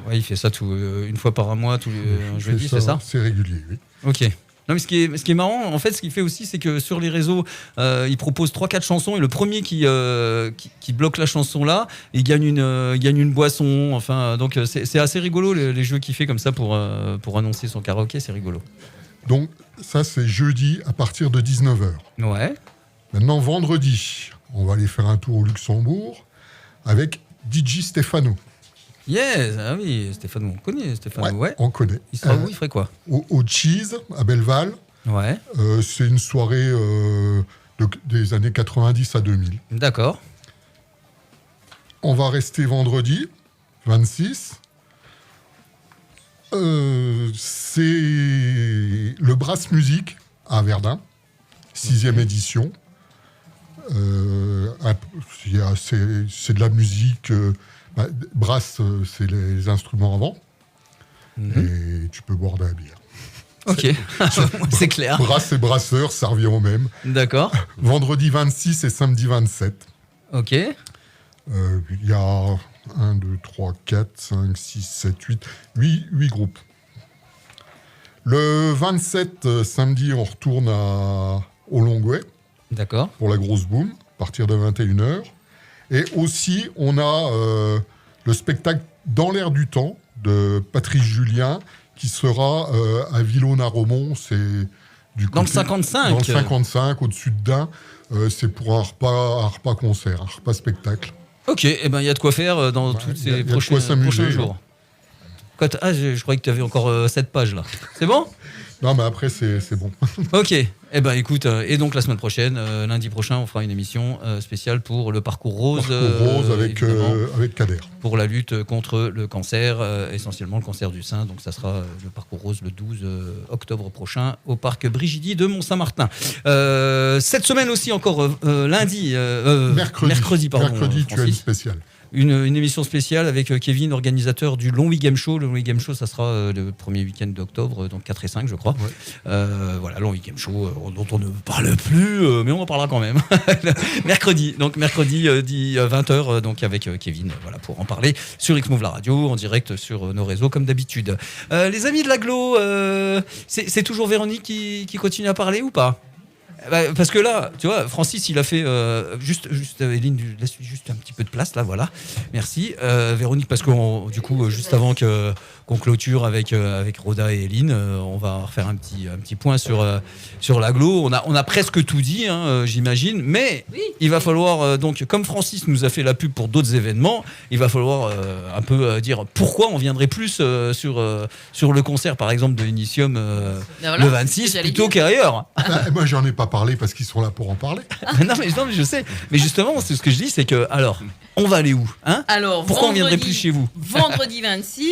Ouais, il fait ça une fois par mois, tous les jeudi, c'est ça? C'est régulier, oui. Ok. Non, mais ce qui est marrant, en fait, ce qu'il fait aussi, c'est que sur les réseaux, il propose 3-4 chansons et le premier qui bloque la chanson là, il gagne une boisson. Enfin, donc c'est assez rigolo les jeux qu'il fait comme ça pour annoncer son karaoké, c'est rigolo. Donc ça, c'est jeudi à partir de 19h. Ouais. Maintenant, vendredi, on va aller faire un tour au Luxembourg avec DJ Stefano. Yes, ah oui, Stéphano, on connaît Stéphano, ouais. On connaît. Il sera où, il ferait quoi? Au Cheese, à Belleval. Ouais. C'est une soirée des années 90 à 2000. D'accord. On va rester vendredi, 26. C'est le Brass Music à Verdun, 6e édition. C'est de la musique... brass, c'est les instruments à vent. Et tu peux boire de la bière. Ok, c'est clair. Brass et brasseur, ça revient au même. D'accord. Vendredi 26 et samedi 27. Ok. Il y a 1, 2, 3, 4, 5, 6, 7, 8 groupes. Le 27, samedi, on retourne au Longway. D'accord. Pour la grosse boom, à partir de 21h. Et aussi, on a le spectacle Dans l'air du temps de Patrice Julien qui sera à Villon-Naromont. C'est dans le 55. Dans le 55, au-dessus de Dain. C'est pour un repas concert, un repas spectacle. Ok, et il y a de quoi faire dans tous ces prochains jours. Je croyais que tu avais encore 7 pages là. C'est bon? Non, mais après, c'est bon. Ok. Écoute, et donc la semaine prochaine, lundi prochain, on fera une émission spéciale pour le Parcours Rose. Avec Kader. Pour la lutte contre le cancer, essentiellement le cancer du sein. Donc ça sera le Parcours Rose le 12 octobre prochain au Parc Brigidi de Mont-Saint-Martin. Cette semaine aussi encore, mercredi, tu as une spéciale. Une émission spéciale avec Kevin, organisateur du Long Week Game Show. Le Long Week Game Show, ça sera le premier week-end d'octobre, donc 4 et 5, je crois. Ouais. Voilà, Long Week Game Show, dont on ne parle plus, mais on en parlera quand même. mercredi, 20h, donc avec Kevin, voilà, pour en parler sur X-Move la radio, en direct sur nos réseaux, comme d'habitude. Les amis de l'Agglo, c'est toujours Véronique qui continue à parler ou pas? Parce que là, tu vois, Francis, il a fait juste Eline, laisse juste un petit peu de place là, voilà. Merci, Véronique, parce que du coup, juste avant qu'on clôture avec Rhoda et Eline, on va refaire un petit point sur l'agglo. On a presque tout dit, hein, j'imagine, mais il va falloir donc, comme Francis nous a fait la pub pour d'autres événements, il va falloir un peu dire pourquoi on viendrait plus sur le concert, par exemple, de Initium le 26 plutôt qu'ailleurs. Moi, j'en ai pas parlé parce qu'ils sont là pour en parler. non, mais je sais. Mais justement, c'est ce que je dis, c'est que, alors, on va aller où, hein? Alors, pourquoi on viendrait plus chez vous? Vendredi 26,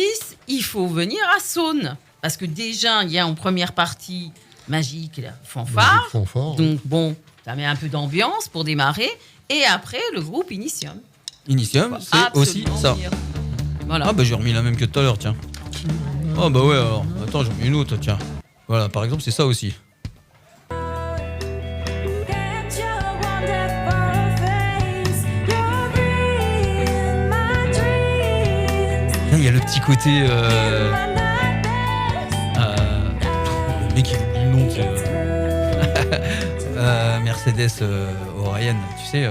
il faut venir à Saône. Parce que déjà, il y a en première partie Magique, la fanfare. Donc, bon, ça met un peu d'ambiance pour démarrer. Et après, le groupe Initium. Initium, c'est aussi ça. Voilà. Ah, bah, j'ai remis la même que tout à l'heure, tiens. Oh, bah ouais, alors. Attends, j'en mets une autre, tiens. Voilà, par exemple, c'est ça aussi. Il y a le petit côté. Le mec, il oublie le nom. Mercedes Orion, tu sais.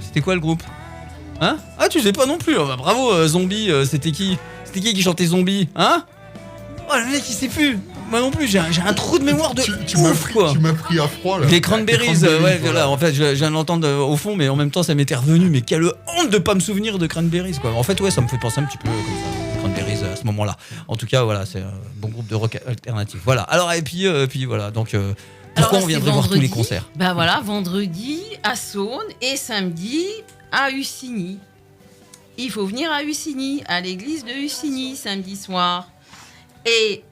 C'était quoi le groupe? Hein? Ah, tu sais pas non plus. Bah, bravo, Zombie. C'était qui qui chantait Zombie? Hein? Oh, le mec, il sait plus. Moi non plus, j'ai un trou de mémoire de ouf, quoi. Tu m'as pris à froid, là. Les Cranberries, ouais, voilà. En fait, je viens de l'entendre au fond, mais en même temps, ça m'était revenu. Mais quelle honte de pas me souvenir de Cranberries, quoi. En fait, ouais, ça me fait penser un petit peu comme ça, Cranberries à ce moment-là. En tout cas, voilà, c'est un bon groupe de rock alternatif. Voilà. Alors, et puis voilà, donc... pourquoi on viendrait voir tous les concerts? Ben voilà, vendredi à Saône et samedi à Hussigny. Il faut venir à Hussigny, à l'église de Hussigny, samedi soir. Et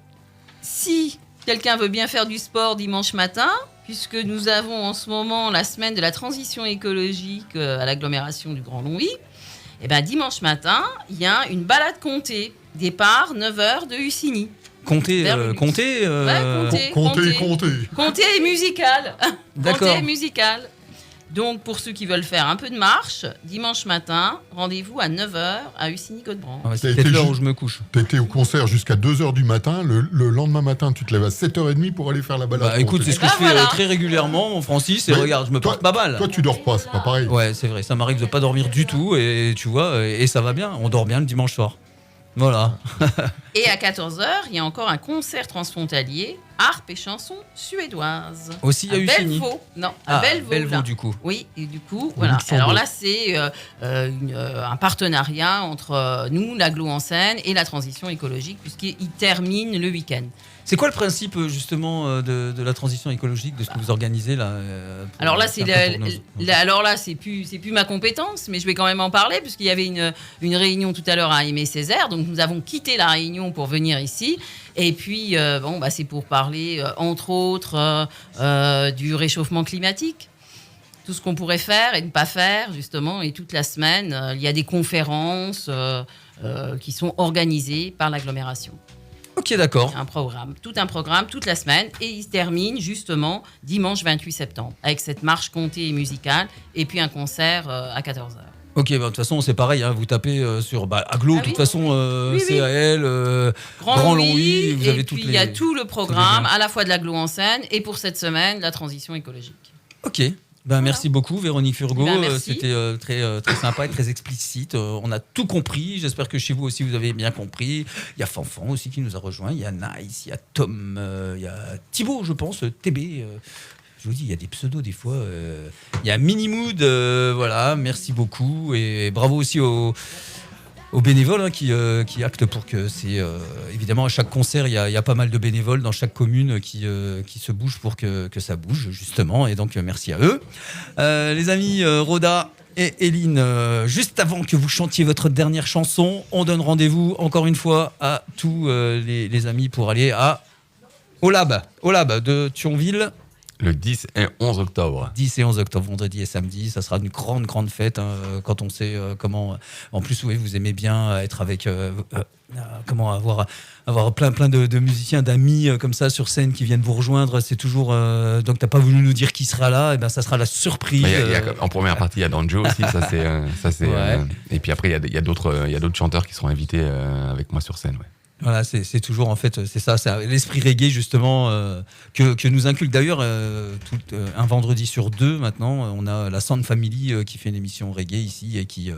si quelqu'un veut bien faire du sport dimanche matin, puisque nous avons en ce moment la semaine de la transition écologique à l'agglomération du Grand Longwy, et ben dimanche matin, il y a une balade comté, départ 9h de Hussigny. Comté musical. D'accord. Comté musical. Donc, pour ceux qui veulent faire un peu de marche, dimanche matin, rendez-vous à 9h à Hussigny-Godebran. Ah ouais, c'est peut-être l'heure où je me couche. T'étais au concert jusqu'à 2h du matin. Le lendemain matin, tu te lèves à 7h30 pour aller faire la balade. Bah écoute, c'est ce que je fais très régulièrement, mon Francis, et regarde, je me porte pas mal. Toi, tu dors pas, c'est pas pareil. Ouais, c'est vrai, ça m'arrive de pas dormir du tout, et tu vois, et ça va bien, on dort bien le dimanche soir. Voilà. Et à 14h, il y a encore un concert transfrontalier, harpe et chansons suédoises. Aussi à Hussigny. Non, à Bellevaux, du coup. Oui, et du coup, voilà. Alors là, c'est un partenariat entre nous, l'agglo en Seine, et la transition écologique, puisqu'il termine le week-end. C'est quoi le principe justement de la transition écologique, de ce que vous organisez là Alors là, c'est plus ma compétence, mais je vais quand même en parler puisqu'il y avait une réunion tout à l'heure à Aimé Césaire, donc nous avons quitté la réunion pour venir ici. Et puis c'est pour parler entre autres du réchauffement climatique. Tout ce qu'on pourrait faire et ne pas faire, justement, et toute la semaine, il y a des conférences qui sont organisées par l'agglomération. Ok, d'accord. Tout un programme, toute la semaine, et il se termine justement dimanche 28 septembre, avec cette marche comté et musicale, et puis un concert à 14h. Ok, de toute façon, c'est pareil, hein, vous tapez sur Agglo, de toute façon, CAL, Grand Longwy, vous avez toutes les... Et puis il y a tout le programme, à la fois de l'agglo en Seine, et pour cette semaine, la transition écologique. Ok. Merci beaucoup Véronique Furgo, merci. C'était très sympa et très explicite, on a tout compris, j'espère que chez vous aussi vous avez bien compris. Il y a Fanfan aussi qui nous a rejoint, il y a Nice, il y a Tom, il y a Thibaut je pense, TB, je vous dis il y a des pseudos des fois, il y a Minimood, voilà, merci beaucoup et bravo aussi aux bénévoles hein, qui actent pour que c'est... évidemment, à chaque concert, il y a pas mal de bénévoles dans chaque commune qui se bougent pour que ça bouge, justement. Et donc, merci à eux. Les amis, Rhoda et Eline, juste avant que vous chantiez votre dernière chanson, on donne rendez-vous encore une fois à tous les amis pour aller au Lab de Thionville. Le 10 et 11 octobre. 10 et 11 octobre, vendredi et samedi. Ça sera une grande fête hein, quand on sait comment... En plus, oui, vous aimez bien être avec... comment avoir plein de musiciens, d'amis comme ça sur scène qui viennent vous rejoindre. C'est toujours... donc, tu n'as pas voulu nous dire qui sera là. Et ben, ça sera la surprise. En première partie, il y a Danjo aussi. Ça, c'est ouais. et puis après, il y a d'autres chanteurs qui seront invités avec moi sur scène. Ouais. Voilà, c'est toujours en fait, c'est ça, c'est l'esprit reggae justement que nous inculque d'ailleurs un vendredi sur 2 maintenant. On a la Sound Family qui fait une émission reggae ici et qui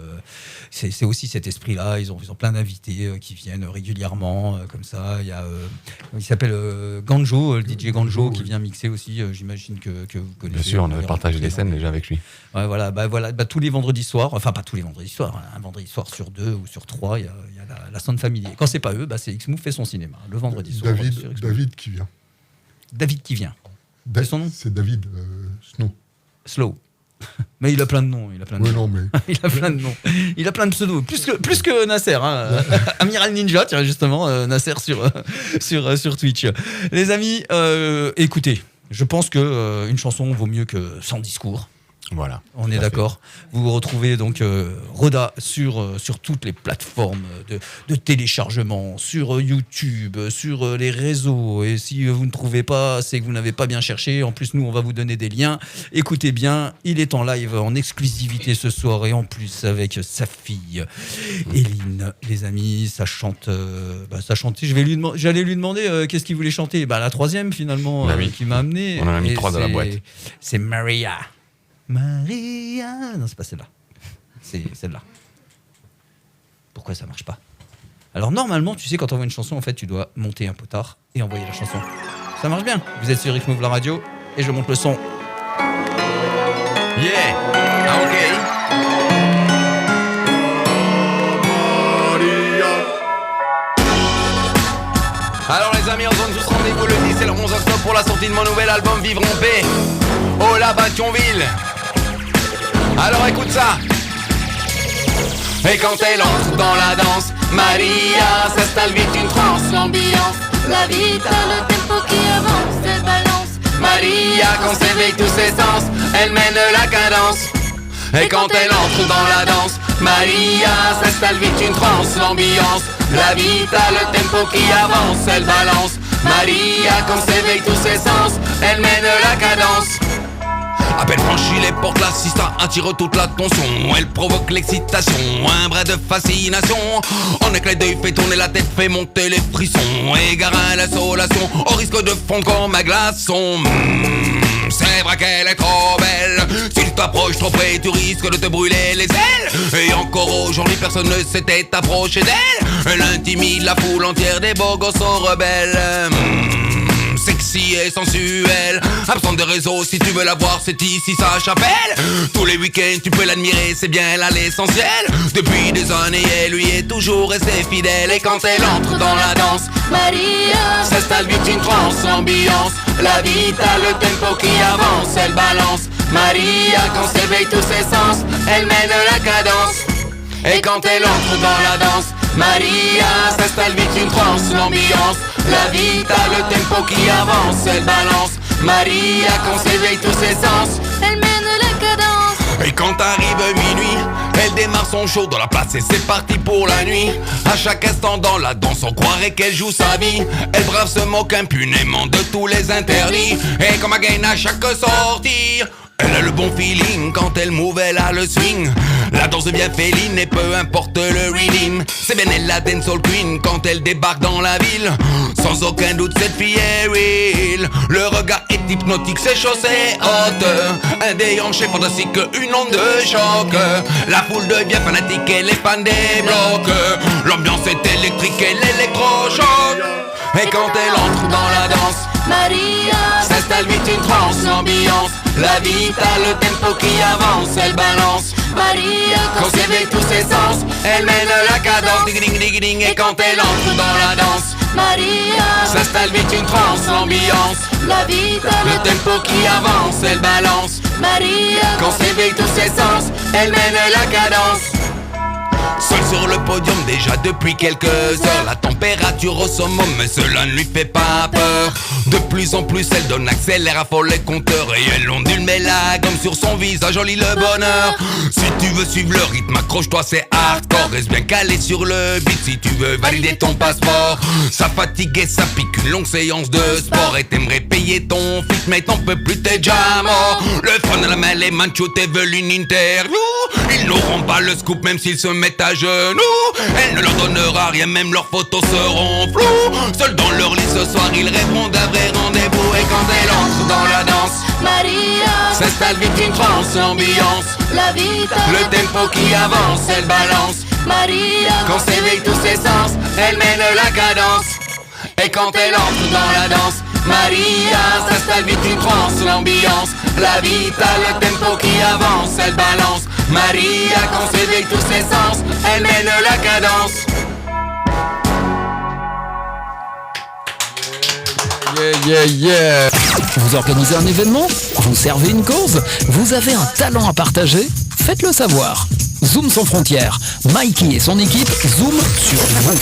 c'est aussi cet esprit-là. Ils ont plein d'invités qui viennent régulièrement comme ça. Il s'appelle Ganjo, le DJ Ganjo qui vient mixer aussi. J'imagine que vous connaissez. Bien sûr, on avait partagé des scènes déjà avec lui. Ouais, voilà, tous les vendredis soirs, enfin pas tous les vendredis soirs, hein, un vendredi soir sur 2 ou sur 3, il y a la Sound Family. Et quand c'est pas eux, c'est Xmove fait son cinéma le vendredi soir. David qui vient. David qui vient. C'est son nom ? C'est David Slow. Mais il a plein de noms. Il a plein de noms. Il a plein de noms. Il a plein de pseudos. Plus que Nasser. Hein. Amiral Ninja, tiens, justement, Nasser sur Twitch. Les amis, écoutez, je pense qu'une chanson vaut mieux que 100 discours. Voilà. On est d'accord. Vous retrouvez donc Roda sur toutes les plateformes de téléchargement, sur YouTube, sur les réseaux. Et si vous ne trouvez pas, c'est que vous n'avez pas bien cherché. En plus, nous, on va vous donner des liens. Écoutez bien, il est en live, en exclusivité ce soir. Et en plus, avec sa fille, Eline. Les amis, ça chante. Ça chantait. J'allais lui demander qu'est-ce qu'il voulait chanter. La troisième, finalement, qui m'a amené. On en a mis 3 dans la boîte. C'est Maria. Non, c'est pas celle-là. C'est celle-là. Pourquoi ça marche pas ? Alors normalement, tu sais, quand on voit une chanson, en fait, tu dois monter un potard et envoyer la chanson. Ça marche bien. Vous êtes sur Xmove la radio et je monte le son. Yeah. Ok. Alors les amis, on donne tous rendez-vous le 10 et le 11 octobre pour la sortie de mon nouvel album Vivre en paix. Oh la Thionville. Alors écoute ça. Et quand elle entre dans la danse, Maria s'installe vite une transe. L'ambiance, la vie, t'as le tempo qui avance, elle balance. Maria quand s'éveille tous ses sens, elle mène la cadence. Et quand elle entre dans la danse, Maria s'installe vite une transe. L'ambiance, la vie, t'as le tempo qui avance, elle balance. Maria quand s'éveille tous ses sens, elle mène la cadence. À peine franchi les portes, l'assistant attire toute l'attention. Elle provoque l'excitation, un brin de fascination. En éclat d'œil fait tourner la tête, fait monter les frissons. Égarin l'insolation, au risque de fondre comme un glaçon. C'est vrai qu'elle est trop belle. Si tu t'approches trop près, tu risques de te brûler les ailes. Et encore aujourd'hui, personne ne s'était approché d'elle. Elle intimide la foule entière des beaux gosses rebelles. Sexy et sensuelle, absente des réseaux, si tu veux la voir, c'est ici sa chapelle. Tous les week-ends, tu peux l'admirer, c'est bien là l'essentiel. Depuis des années, elle lui est toujours restée fidèle. Et quand elle entre dans la danse, Maria s'installe vite une transe, ambiance. La vie, t'as le tempo qui avance, elle balance. Maria, quand s'éveille tous ses sens, elle mène la cadence. Et quand elle entre dans la danse, Maria s'installe vite une transe, l'ambiance. La vie, t'as le tempo qui avance, elle balance. Maria, quand s'éveille tous ses sens, elle mène la cadence. Et quand arrive minuit, elle démarre son show dans la place et c'est parti pour la nuit. À chaque instant dans la danse, on croirait qu'elle joue sa vie. Elle brave se moque impunément de tous les interdits. Et comme elle gagne à chaque sortie, elle a le bon feeling, quand elle move, elle a le swing. La danse devient féline et peu importe le reading. C'est bien elle la dancehall queen quand elle débarque dans la ville. Sans aucun doute cette fille est real. Le regard est hypnotique, ses choses c'est hot. Un déhanché fantastique, une onde de choc. La foule devient fanatique, elle est fan des blocs. L'ambiance est électrique et l'électrochoc. Et quand elle entre dans la danse, Maria s'installe vite une transe, l'ambiance. La vie, t'as le tempo qui avance, elle balance. Maria quand s'éveille tous ses sens, elle mène la cadence. Ding ding ding ding. Et quand elle entre dans la danse, Maria s'installe vite une transe, l'ambiance. La vie, t'as le tempo qui avance, elle balance. Maria quand s'éveille tous ses sens, elle mène la cadence. Seule sur le podium déjà depuis quelques heures. La température au summum mais cela ne lui fait pas peur. De plus en plus elle donne, accélère, affole les compteurs. Et elle ondule mais la gomme sur son visage en lit le bonheur. Si tu veux suivre le rythme, accroche-toi c'est hardcore. Reste bien calé sur le beat si tu veux valider ton passeport. Ça fatigue et ça pique, une longue séance de sport. Et t'aimerais payer ton fils mais t'en peux plus, t'es déjà mort. Le fun à la main, les manchos, t'es veulent une interview. Ils n'auront pas le scoop même s'ils se mettent à genoux. Elle ne leur donnera rien, même leurs photos seront floues. Seuls dans leur lit ce soir, ils répondent à vrai rendez-vous. Et quand elle entre dans la danse, Maria, s'installe vite une transe, l'ambiance, la vita, le tempo qui avance, elle balance. Maria, Quand s'éveille tous ses sens, elle mène la cadence. Et quand elle entre dans la danse, Maria, s'installe vite une transe, l'ambiance, la vita, le tempo qui avance, elle balance. Maria, quand s'éveille tous ses sens, elle mène la cadence. Vous organisez un événement? Vous servez une cause? Vous avez un talent à partager? Faites-le savoir. Zoom sans frontières. Mikey et son équipe zoom sur vous.